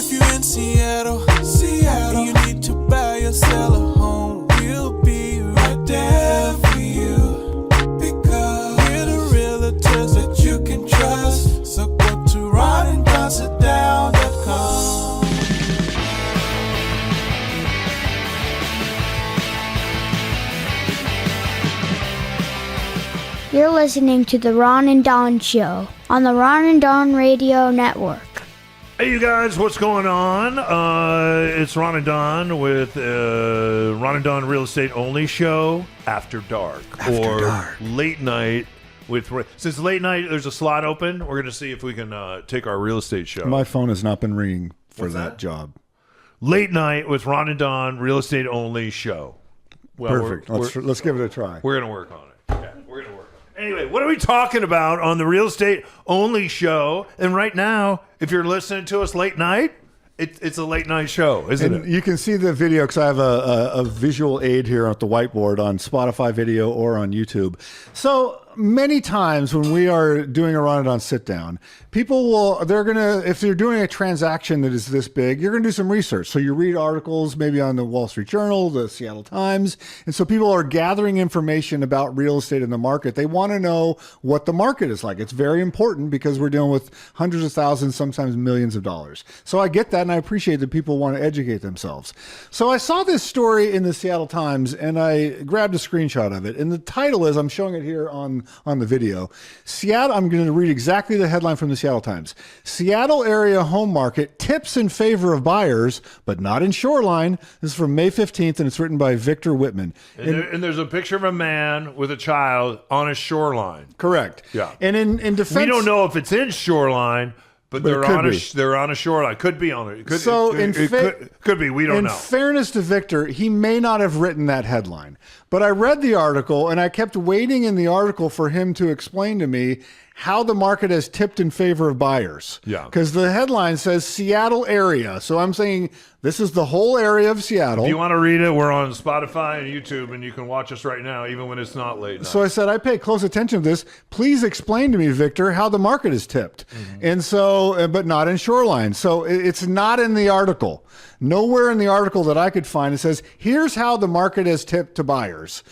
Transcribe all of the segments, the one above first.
If you're in Seattle, and you need to buy or sell a home, we'll be right there for you. Because we're the realtors that you can trust. So go to ronanddonsitdown.com. You're listening to The Ron and Don Show on the Ron and Don Radio Network. Hey, you guys, what's going on? It's Ron and Don with Ron and Don Real Estate Only Show After Dark. Late Night with... Since late night, there's a slot open. We're going to see if we can take our real estate show. My phone has not been ringing for What's that job. Late Night with Ron and Don Real Estate Only Show. Well, Perfect. Let's give it a try. We're going to work on it. Yeah, we're going to work on it. Anyway, what are we talking about on the Real Estate Only Show? And right now, if you're listening to us late night, it's a late night show, isn't it? You can see the video because I have a visual aid here at the whiteboard on Spotify video or on YouTube. So many times when we are doing a Ron and Don sit down, people if they're doing a transaction that is this big, you're going to do some research. So you read articles maybe on the Wall Street Journal, the Seattle Times. And so people are gathering information about real estate in the market. They want to know what the market is like. It's very important because we're dealing with hundreds of thousands, sometimes millions of dollars. So I get that, and I appreciate that people want to educate themselves. So I saw this story in the Seattle Times, and I grabbed a screenshot of it. And the title is, I'm showing it here on the video, Seattle. I'm going to read exactly the headline from the Seattle Times. Seattle area home market tips in favor of buyers, but not in Shoreline. This is from May 15th, and it's written by Victor Whitman. And there's a picture of a man with a child on a shoreline. Correct. Yeah. And in defense, we don't know if it's in Shoreline, but they're on a shoreline. Could be on it. Could be. We don't know. In fairness to Victor, he may not have written that headline. But I read the article, and I kept waiting in the article for him to explain to me how the market has tipped in favor of buyers. Yeah. Because the headline says Seattle area. So I'm saying this is the whole area of Seattle. If you want to read it, we're on Spotify and YouTube, and you can watch us right now, even when it's not late night. So I said, I pay close attention to this. Please explain to me, Victor, how the market is tipped. Mm-hmm. And so, but not in Shoreline. So it's not in the article. Nowhere in the article that I could find, it says, here's how the market has tipped to buyers.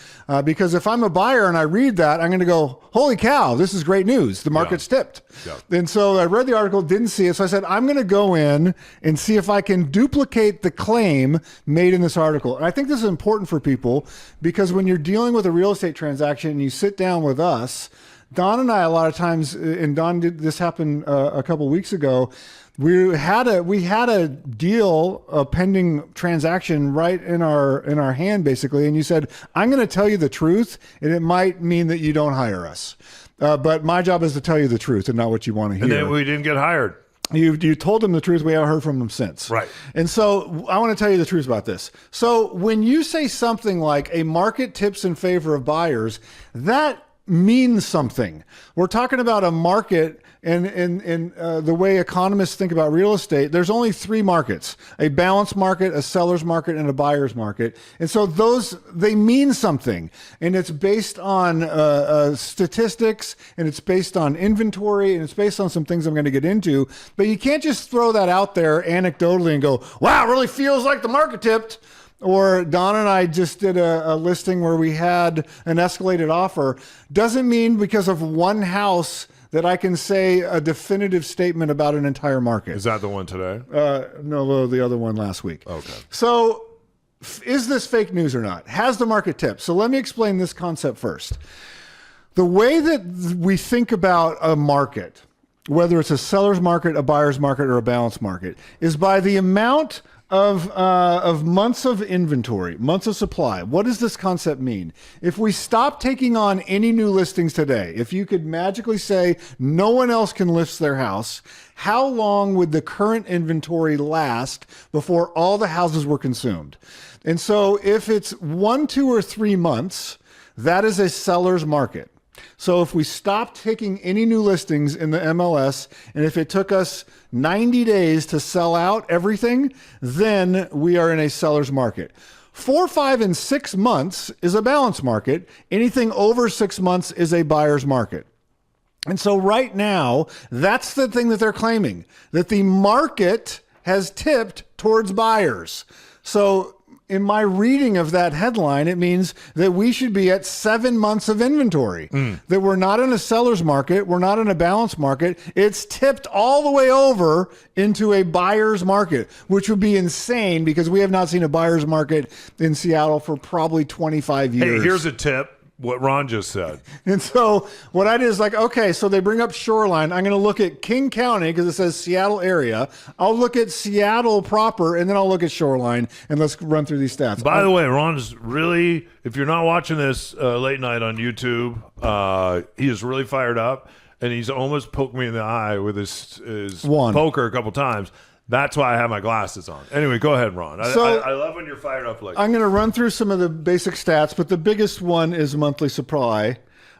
Because if I'm a buyer and I read that, I'm going to go, holy cow, this is great news. The market's tipped. Yeah. And so I read the article, didn't see it. So I said, I'm going to go in and see if I can duplicate the claim made in this article. And I think this is important for people because when you're dealing with a real estate transaction and you sit down with us, Don and I, a lot of times, and Don did this happen a couple weeks ago, we had a deal, a pending transaction right in our hand, basically. And you said, I'm going to tell you the truth, and it might mean that you don't hire us. But my job is to tell you the truth and not what you want to hear. And then we didn't get hired. You told them the truth. We haven't heard from them since. Right. And so I want to tell you the truth about this. So when you say something like a market tips in favor of buyers, that means something. We're talking about a market, and the way economists think about real estate, there's only three markets: a balanced market, a seller's market, and a buyer's market. And so they mean something, and it's based on statistics, and it's based on inventory, and it's based on some things I'm going to get into. But you can't just throw that out there anecdotally and go, wow, it really feels like the market tipped. Or Don and I just did a listing where we had an escalated offer. Doesn't mean because of one house that I can say a definitive statement about an entire market. Is that the one today? No, the other one last week. Okay. So is this fake news or not? Has the market tipped? So let me explain this concept first. The way that we think about a market, whether it's a seller's market, a buyer's market, or a balanced market, is by the amount of months of inventory, months of supply. What does this concept mean? If we stop taking on any new listings today, if you could magically say no one else can list their house, how long would the current inventory last before all the houses were consumed? And so if it's 1, 2, or 3 months, that is a seller's market. So if we stopped taking any new listings in the MLS, and if it took us 90 days to sell out everything, then we are in a seller's market. 4, 5, and 6 months is a balanced market. Anything over 6 months is a buyer's market. And so right now, that's the thing that they're claiming, that the market has tipped towards buyers. So in my reading of that headline, it means that we should be at 7 months of inventory, that we're not in a seller's market. We're not in a balanced market. It's tipped all the way over into a buyer's market, which would be insane because we have not seen a buyer's market in Seattle for probably 25 years. Hey, here's a tip. What Ron just said. And so what I did is like, okay, so they bring up Shoreline. I'm going to look at King County because it says Seattle area. I'll look at Seattle proper, and then I'll look at Shoreline, and let's run through these stats. By the way, Ron is really, if you're not watching this late night on YouTube, he is really fired up, and he's almost poked me in the eye with his poker a couple times. That's why I have my glasses on. Anyway, go ahead, Ron. I love when you're fired up like that. I'm going to run through some of the basic stats, but the biggest one is monthly supply.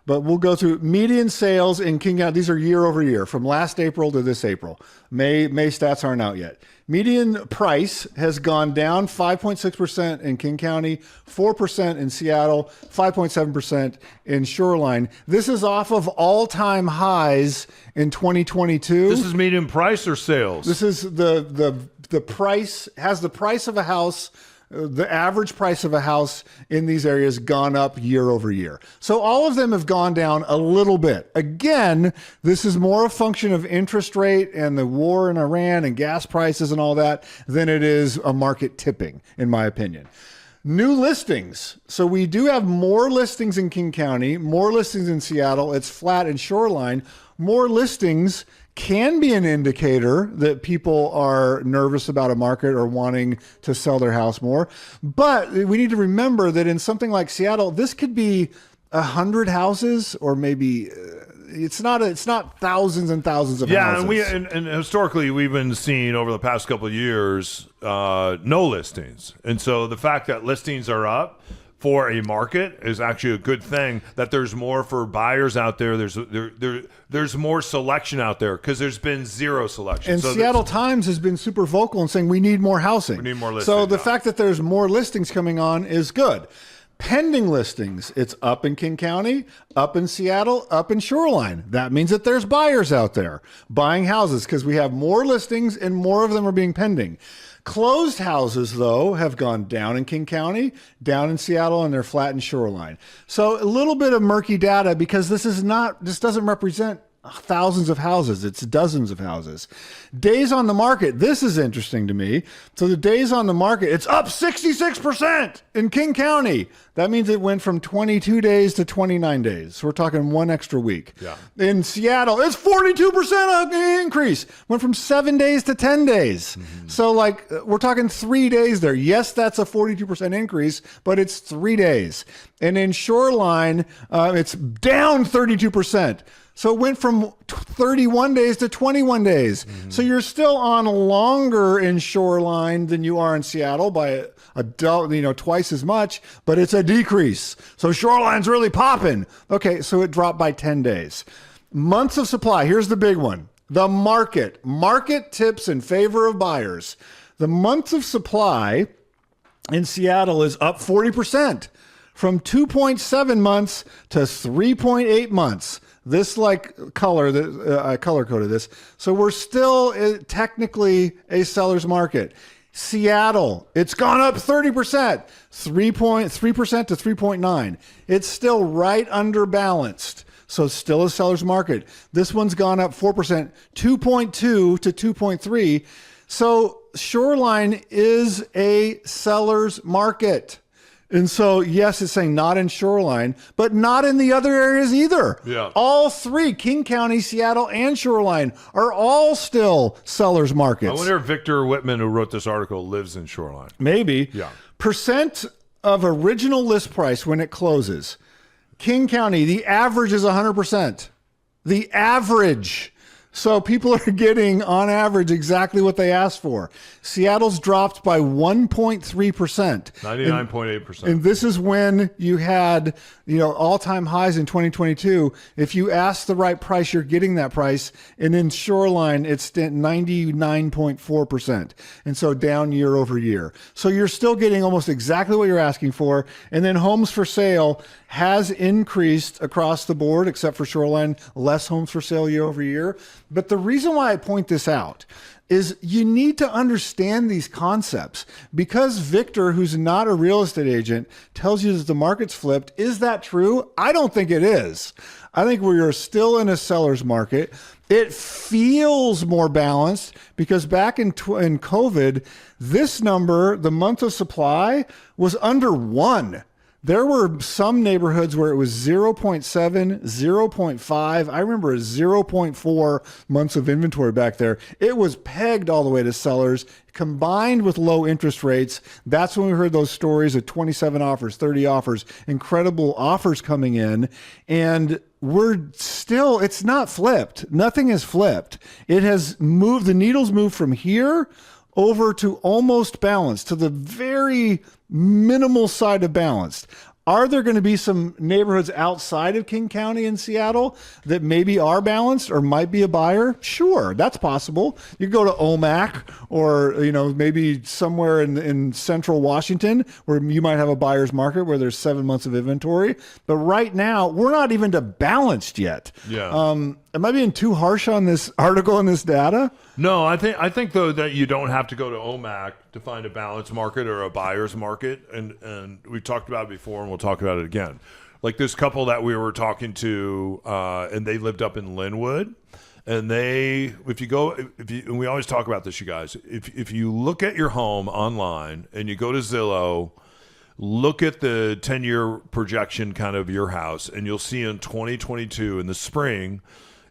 But we'll go through median sales in King County. These are year over year, from last April to this April. May stats aren't out yet. Median price has gone down 5.6% in King County, 4% in Seattle, 5.7% in Shoreline. This is off of all-time highs in 2022. This is median price or sales? This is the price, has the price of a house, the average price of a house in these areas gone up year over year. So all of them have gone down a little bit. Again, this is more a function of interest rate and the war in Iran and gas prices and all that than it is a market tipping, in my opinion. New listings. So we do have more listings in King County, more listings in Seattle. It's flat in Shoreline. More listings can be an indicator that people are nervous about a market or wanting to sell their house more. But we need to remember that in something like Seattle, this could be 100 houses, or maybe it's not thousands and thousands of houses. Yeah, and historically we've been seeing over the past couple of years no listings. And so the fact that listings are up for a market is actually a good thing, that there's more for buyers out there. There's more selection out there because there's been zero selection. And so Seattle Times has been super vocal in saying we need more housing. We need more listings. So the fact that there's more listings coming on is good. Pending listings, it's up in King County, up in Seattle, up in Shoreline. That means that there's buyers out there buying houses because we have more listings and more of them are being pending. Closed houses, though, have gone down in King County, down in Seattle, and they're flat in Shoreline. So a little bit of murky data because this doesn't represent thousands of houses. It's dozens of houses. Days on the market. This is interesting to me. So the days on the market, it's up 66% in King County. That means it went from 22 days to 29 days. So we're talking one extra week. Yeah. In Seattle, it's 42% increase. Went from 7 days to 10 days. Mm-hmm. So like we're talking 3 days there. Yes, that's a 42% increase, but it's 3 days. And in Shoreline, it's down 32%. So it went from 31 days to 21 days. Mm-hmm. So you're still on longer in Shoreline than you are in Seattle by twice as much, but it's a decrease. So Shoreline's really popping. Okay, so it dropped by 10 days. Months of supply. Here's the big one. The market. Market tips in favor of buyers. The months of supply in Seattle is up 40%, from 2.7 months to 3.8 months. This color that I color coded this. So we're still technically a seller's market. Seattle, it's gone up 30%, 3.3% to 3.9. It's still right under balanced. So still a seller's market. This one's gone up 4%, 2.2 to 2.3. So Shoreline is a seller's market. And so, yes, it's saying not in Shoreline, but not in the other areas either. Yeah. All three, King County, Seattle, and Shoreline, are all still sellers' markets. I wonder if Victor Whitman, who wrote this article, lives in Shoreline. Maybe. Yeah. Percent of original list price when it closes. King County, the average is 100%. The average. So people are getting, on average, exactly what they asked for. Seattle's dropped by 1.3%. 99.8%. And this is when you had, all-time highs in 2022. If you ask the right price, you're getting that price. And in Shoreline, it's 99.4%. And so down year over year. So you're still getting almost exactly what you're asking for. And then homes for sale has increased across the board, except for Shoreline, less homes for sale year over year. But the reason why I point this out is you need to understand these concepts. Because Victor, who's not a real estate agent, tells you that the market's flipped. Is that true? I don't think it is. I think we are still in a seller's market. It feels more balanced because back in COVID, this number, the month of supply, was under 1. There were some neighborhoods where it was 0.7, 0.5. I remember 0.4 months of inventory back there. It was pegged all the way to sellers, combined with low interest rates. That's when we heard those stories of 27 offers, 30 offers, incredible offers coming in. And it's not flipped. Nothing has flipped. It has moved, the needle's moved from here over to almost balanced, to the very minimal side of balanced. Are there going to be some neighborhoods outside of King County in Seattle that maybe are balanced or might be a buyer? Sure, that's possible. You go to Omak or, maybe somewhere in central Washington where you might have a buyer's market where there's 7 months of inventory. But right now, we're not even to balanced yet. Yeah. Am I being too harsh on this article and this data? No, I think though that you don't have to go to Omak to find a balanced market or a buyer's market, and we talked about it before, and we'll talk about it again. Like this couple that we were talking to, and they lived up in Linwood, and and we always talk about this, you guys. If you look at your home online and you go to Zillow, look at the 10-year projection kind of your house, and you'll see in 2022 in the spring,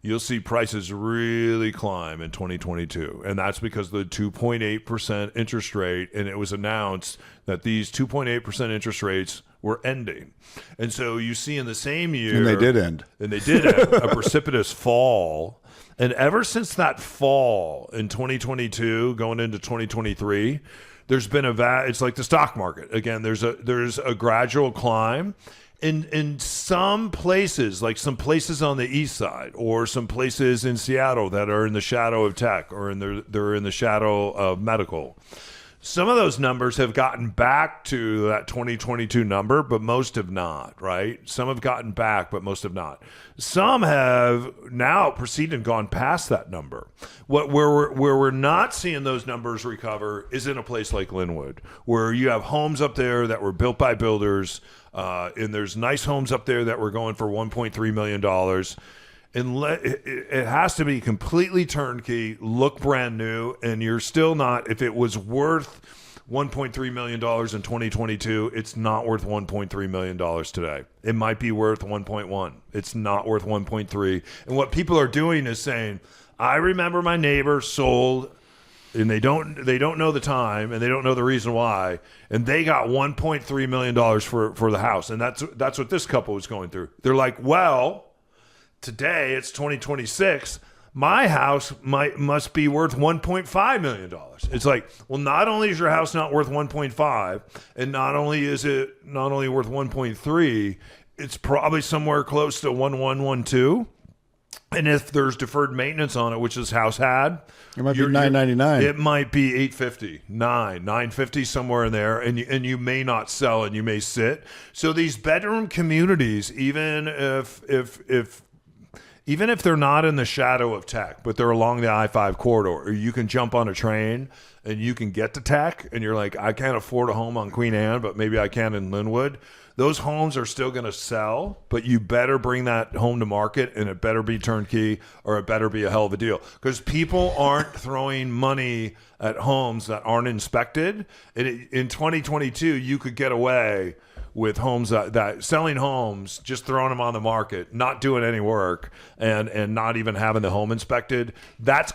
you'll see prices really climb in 2022. And that's because the 2.8% interest rate, and it was announced that these 2.8% interest rates were ending. And so you see in the same year... And they did end. A precipitous fall. And ever since that fall in 2022, going into 2023... there's been it's like the stock market. Again, there's a gradual climb. In some places, like some places on the east side or some places in Seattle that are in the shadow of tech or they're in the shadow of medical, some of those numbers have gotten back to that 2022 number, but most have not, right? Some have gotten back, but most have not. Some have now proceeded and gone past that number. Where we're not seeing those numbers recover is in a place like Linwood, where you have homes up there that were built by builders, and there's nice homes up there that were going for $1.3 million. And it has to be completely turnkey, look brand new, and you're still not. If it was worth $1.3 million in 2022, it's not worth $1.3 million today. It might be worth 1.1. It's not worth 1.3. And what people are doing is saying, I remember my neighbor sold, and they don't know the time, and they don't know the reason why, and they got $1.3 million for the house. And that's what this couple was going through. They're like, well, today it's 2026. My house must be worth $1.5 million. It's like, well, not only is your house not worth 1.5, and not only is it not only worth 1.3, it's probably somewhere close to 1.1, 1.2. And if there's deferred maintenance on it, which this house had, it might be $999. It might be $850, $950, somewhere in there, and you may not sell and you may sit. So these bedroom communities, even if they're not in the shadow of tech, but they're along the I-5 corridor, or you can jump on a train and you can get to tech, and you're like, I can't afford a home on Queen Anne, but maybe I can in Linwood. Those homes are still going to sell, but you better bring that home to market, and it better be turnkey, or it better be a hell of a deal. Because people aren't throwing money at homes that aren't inspected. In 2022, you could get away with homes that selling homes, just throwing them on the market, not doing any work, and not even having the home inspected. That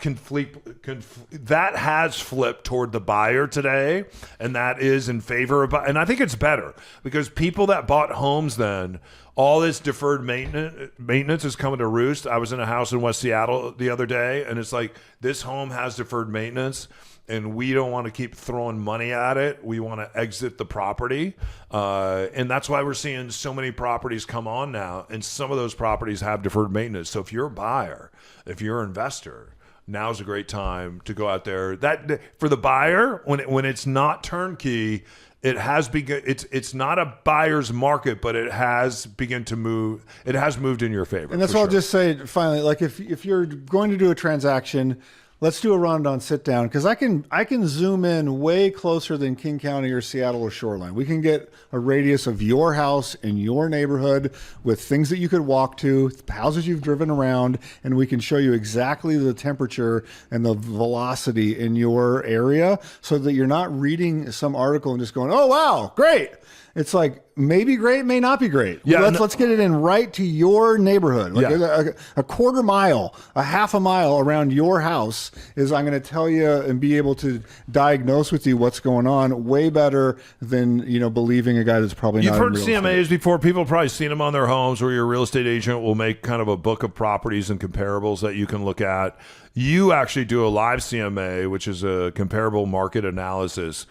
has flipped toward the buyer today, and that is in favor of. And I think it's better because people that bought homes then, all this deferred maintenance is coming to roost. I was in a house in West Seattle the other day, and it's like, this home has deferred maintenance, and we don't want to keep throwing money at it. We want to exit the property. And that's why we're seeing so many properties come on now. And some of those properties have deferred maintenance. So if you're a buyer, if you're an investor, now's a great time to go out there. That for the buyer, when it's not turnkey, it has begun. It's not a buyer's market, but it has begun to move. It has moved in your favor. And that's what I'll just say finally. Like if you're going to do a transaction, let's do a Rondon sit down, because I can zoom in way closer than King County or Seattle or Shoreline. We can get a radius of your house in your neighborhood with things that you could walk to, houses you've driven around, and we can show you exactly the temperature and the velocity in your area, so that you're not reading some article and just going, "Oh wow, great." It's like, maybe great, may not be great. Yeah, let's get it in right to your neighborhood. Like a quarter mile, a half a mile around your house is, I'm going to tell you and be able to diagnose with you what's going on way better than, believing a guy that's probably not in real estate. You've heard CMAs before. People have probably seen them on their homes, where your real estate agent will make kind of a book of properties and comparables that you can look at. You actually do a live CMA, which is a comparable market analysis.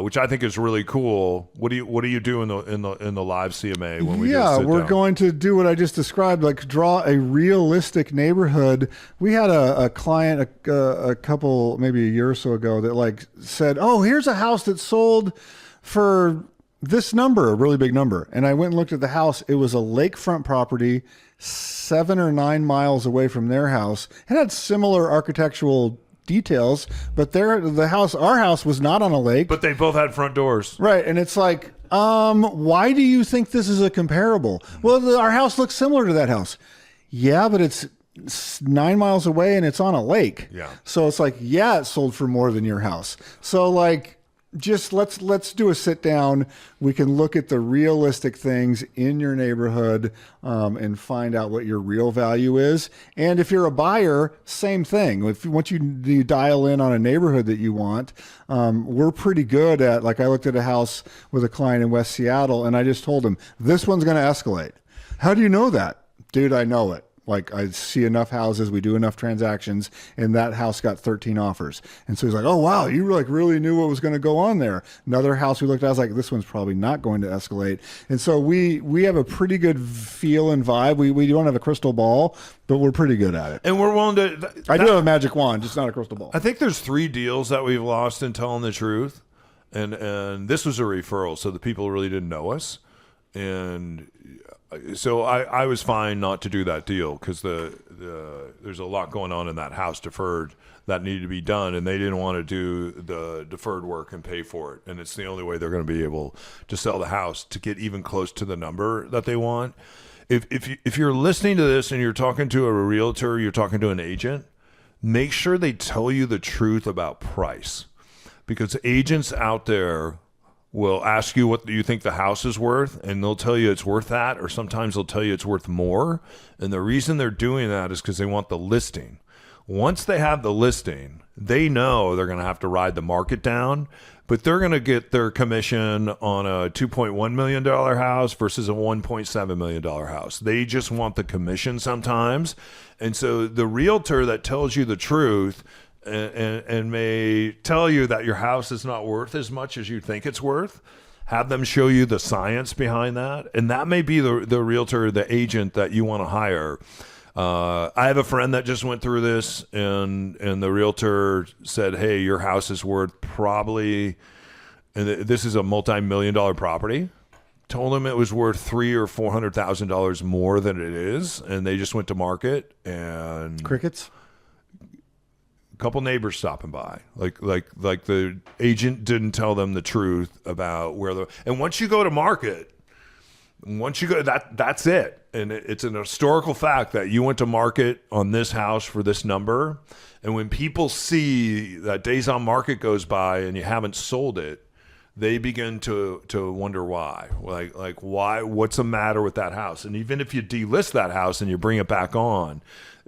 Which I think is really cool. What do you do in the live CMA when we we're going to do what I just described, like draw a realistic neighborhood. We had a client a couple, maybe a year or so ago, that said, "Oh, here's a house that sold for this number, a really big number." And I went and looked at the house. It was a lakefront property, 7 or 9 miles away from their house. It had similar architectural details, but our house was not on a lake. But they both had front doors. Right. And it's like, why do you think this is a comparable? Well, our house looks similar to that house. Yeah, but it's 9 miles away and it's on a lake. Yeah. So it's like, yeah, it sold for more than your house. So just let's do a sit down. We can look at the realistic things in your neighborhood and find out what your real value is. And if you're a buyer, same thing. Once you dial in on a neighborhood that you want, we're pretty good at, I looked at a house with a client in West Seattle, and I just told him, this one's going to escalate. How do you know that? Dude, I know it. I see enough houses, we do enough transactions, and that house got 13 offers. And so he's like, "Oh, wow, you really knew what was going to go on there." Another house we looked at, I was like, "This one's probably not going to escalate." And so we have a pretty good feel and vibe. We don't have a crystal ball, but we're pretty good at it. And we're willing to... I do have a magic wand, just not a crystal ball. I think there's 3 deals that we've lost in telling the truth. And this was a referral, so the people really didn't know us. And... so I was fine not to do that deal, because there's a lot going on in that house deferred that needed to be done, and they didn't want to do the deferred work and pay for it. And it's the only way they're going to be able to sell the house to get even close to the number that they want. If you're listening to this and you're talking to a realtor, you're talking to an agent, make sure they tell you the truth about price, because agents out there will ask you what do you think the house is worth, and they'll tell you it's worth that, or sometimes they'll tell you it's worth more. And the reason they're doing that is because they want the listing. Once they have the listing, they know they're going to have to ride the market down, but they're going to get their commission on a $2.1 million house versus a $1.7 million house. They just want the commission sometimes. And so the realtor that tells you the truth and may tell you that your house is not worth as much as you think it's worth, have them show you the science behind that. And that may be the realtor, the agent that you want to hire. I have a friend that just went through this, and the realtor said, "Hey, your house is worth probably," and this is a multi-million-dollar property, told him it was worth $300,000 or $400,000 more than it is. And they just went to market, and crickets. Couple neighbors stopping by, like the agent didn't tell them the truth about and once you go to market, that's it. And it's an historical fact that you went to market on this house for this number. And when people see that days on market goes by and you haven't sold it, they begin to wonder why. Like why, what's the matter with that house? And even if you delist that house and you bring it back on,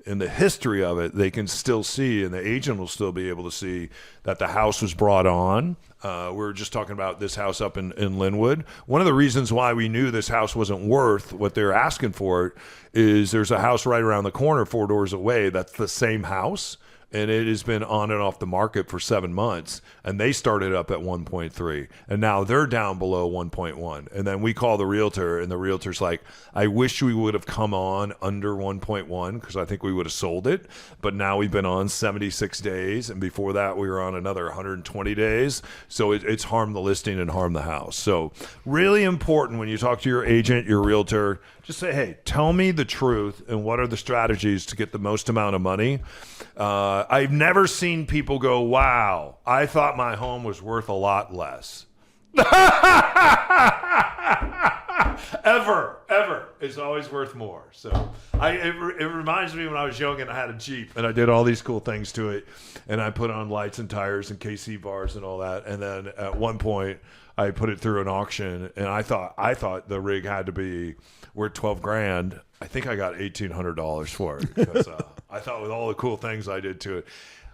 in the history of it, they can still see, and the agent will still be able to see that the house was brought on. We were just talking about this house up in Linwood. One of the reasons why we knew this house wasn't worth what they're asking for it is there's a house right around the corner, 4 doors away, that's the same house. and it has been on and off the market for 7 months, and they started up at 1.3, and now they're down below 1.1. And then we call the realtor, and the realtor's like, I wish we would have come on under 1.1 because I think we would have sold it, but now we've been on 76 days, and before that we were on another 120 days, so it's harmed the listing and harmed the house. So really important when you talk to your agent, your realtor, just say, hey, tell me the truth and what are the strategies to get the most amount of money. I've never seen people go, wow, I thought my home was worth a lot less. Ever. It's always worth more. So it reminds me when I was young and I had a Jeep and I did all these cool things to it, and I put on lights and tires and KC bars and all that. And then at one point I put it through an auction, and I thought the rig had to be worth $12,000. I think I got $1,800 for it because I thought with all the cool things I did to it.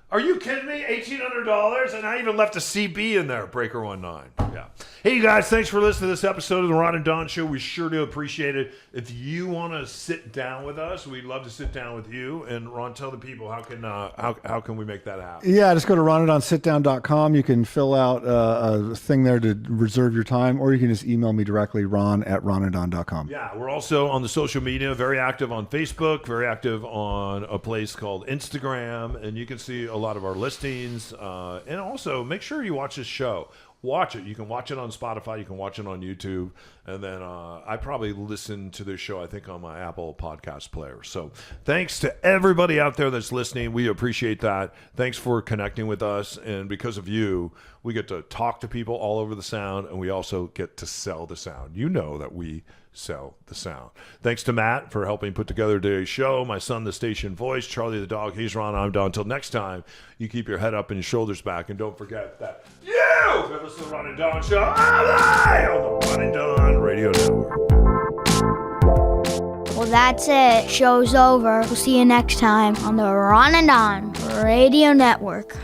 Are you kidding me? $1,800, and I even left a CB in there. Breaker 19. Yeah. Hey, you guys, thanks for listening to this episode of the Ron and Don Show. We sure do appreciate it. If you want to sit down with us, we'd love to sit down with you. And Ron, tell the people how can we make that happen? Yeah, just go to ronandonsitdown.com. You can fill out a thing there to reserve your time, or you can just email me directly, ron@ronandon.com. Yeah, we're also on the social media, very active on Facebook, very active on a place called Instagram, and you can see a lot of our listings. And also, make sure you watch this show. Watch it. You can watch it on Spotify. You can watch it on YouTube. And then I probably listen to this show, I think, on my Apple podcast player. So thanks to everybody out there that's listening. We appreciate that. Thanks for connecting with us. And because of you, we get to talk to people all over the sound, and we also get to sell the sound. You know that we sell the sound. Thanks to Matt for helping put together today's show. My son, the station voice, Charlie the dog. He's Ron. I'm Don. Until next time, you keep your head up and your shoulders back, and don't forget that you listen to the Ron and Don Show on the Ron and Don Radio Network. Well, that's it. Show's over. We'll see you next time on the Ron and Don Radio Network.